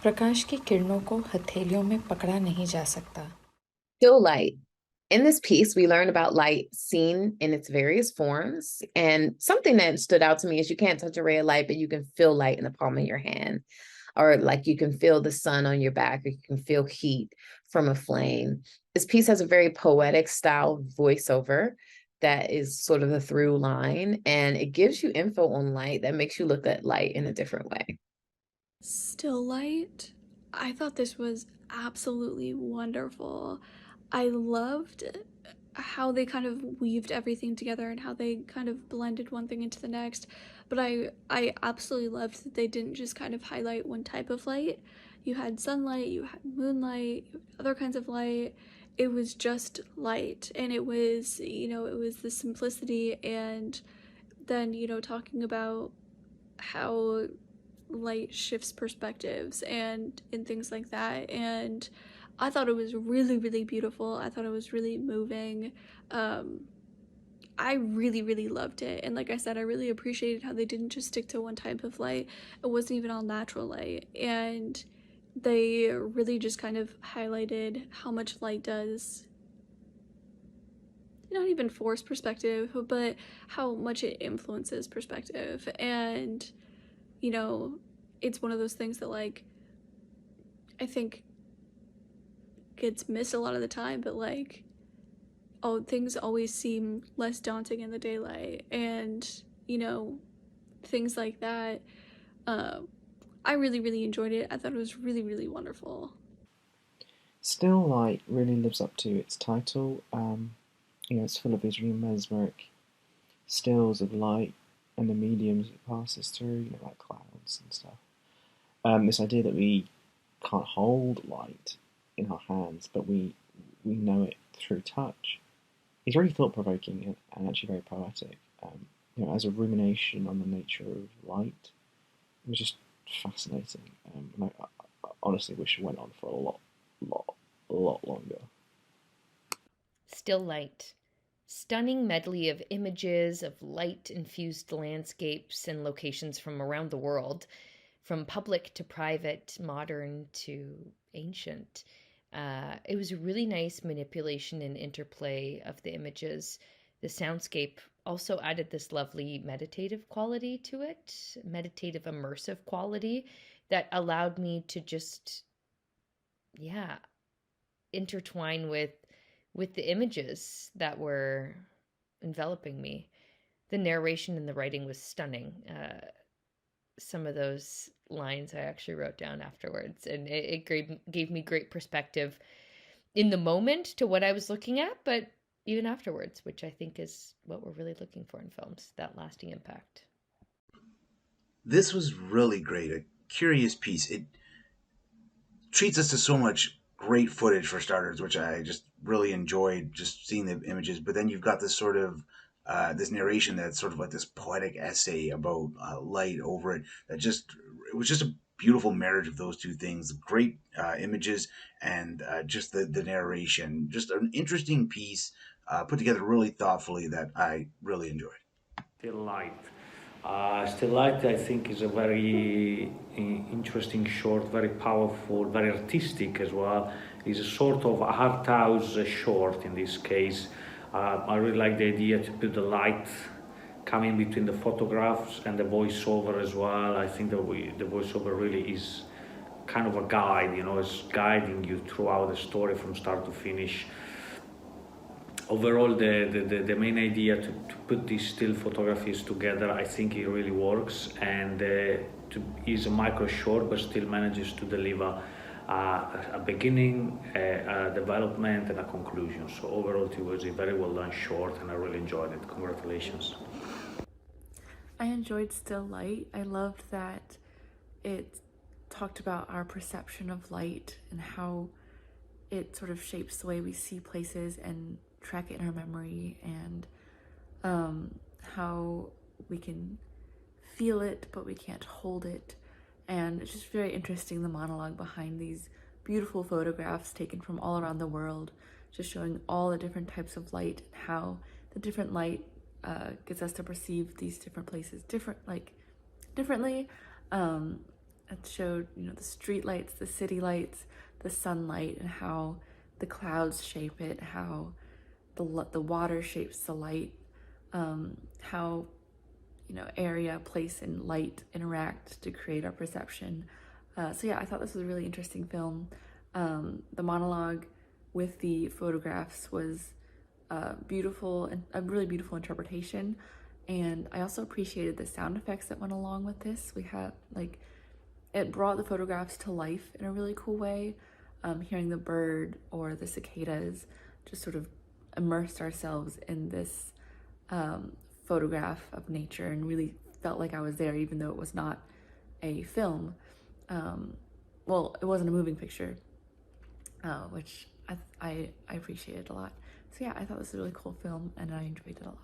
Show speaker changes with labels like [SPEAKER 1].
[SPEAKER 1] प्रकाश की किरणों को हथेलियों में पकड़ा नहीं जा सकता।
[SPEAKER 2] Still light. In this piece, we learn about light seen in its various forms. And something that stood out to me is you can't touch a ray of light, but you can feel light in the palm of your hand, or like you can feel the sun on your back, or you can feel heat from a flame. This piece has a very poetic style voiceover that is sort of the through line, and it gives you info on light that makes you look at light in a different way.
[SPEAKER 3] Still light. I thought this was absolutely wonderful. I loved how they kind of weaved everything together and how they kind of blended one thing into the next. But I absolutely loved that they didn't just kind of highlight one type of light. You had sunlight, you had moonlight, you had other kinds of light. It was just light, and it was, it was the simplicity, and then, talking about how light shifts perspectives and things like that. And I thought it was really, really beautiful. I thought it was really moving. um I really, really loved it. And like I said, I really appreciated how they didn't just stick to one type of light. It wasn't even all natural light, and they really just kind of highlighted how much light does, not even force perspective, but how much it influences perspective. And you know, it's one of those things that, like, I think gets missed a lot of the time, but like, oh, things always seem less daunting in the daylight, and things like that. Um, I really, really enjoyed it. I thought it was really, really wonderful.
[SPEAKER 4] Still Light really lives up to its title. It's full of these really mesmeric stills of light and the mediums it passes through, like clouds and stuff. This idea that we can't hold light in our hands, but we know it through touch is really thought provoking and actually very poetic. As a rumination on the nature of light, it was just fascinating. And I honestly wish it went on for a lot longer.
[SPEAKER 5] Still light. Stunning medley of images of light infused landscapes and locations from around the world, from public to private, modern to ancient. It was a really nice manipulation and interplay of the images. The soundscape also added this lovely meditative quality to it, meditative, immersive quality that allowed me to just, yeah, intertwine with the images that were enveloping me. The narration and the writing was stunning. Some of those lines I actually wrote down afterwards, and it gave me great perspective in the moment to what I was looking at, but even afterwards, which I think is what we're really looking for in films, that lasting impact.
[SPEAKER 6] This was really great. A curious piece. It treats us to so much great footage for starters, which I just really enjoyed just seeing the images. But then you've got this sort of this narration that's sort of like this poetic essay about light over it. It was just a beautiful marriage of those two things. Great images and just the narration. Just an interesting piece put together really thoughtfully that I really enjoyed.
[SPEAKER 7] Still Light. Still Light, I think, is a very interesting short, very powerful, very artistic as well. It's a sort of art house short in this case. I really like the idea to put the light coming between the photographs and the voiceover as well. I think the voiceover really is kind of a guide, it's guiding you throughout the story from start to finish. Overall, the main idea to put these still photographies together, I think it really works, and is a micro short but still manages to deliver a beginning, a development, and a conclusion. So overall, it was a very well done short, and I really enjoyed it. Congratulations.
[SPEAKER 8] I enjoyed Still Light. I loved that it talked about our perception of light and how it sort of shapes the way we see places and track it in our memory, and how we can feel it but we can't hold it. And it's just very interesting, the monologue behind these beautiful photographs taken from all around the world, just showing all the different types of light and how the different light gets us to perceive these different places differently. It showed, you know, the street lights, the city lights, the sunlight, and how the clouds shape it, how the water shapes the light, how, you know, area, place, and light interact to create our perception. So yeah, I thought this was a really interesting film. The monologue with the photographs was beautiful, and a really beautiful interpretation. And I also appreciated the sound effects that went along with this. We had, like, it brought the photographs to life in a really cool way. Hearing the bird or the cicadas, just sort of immersed ourselves in this photograph of nature and really felt like I was there, even though it was not a film. Well, it wasn't a moving picture, which I appreciated a lot. So yeah, I thought this was a really cool film and I enjoyed it a lot.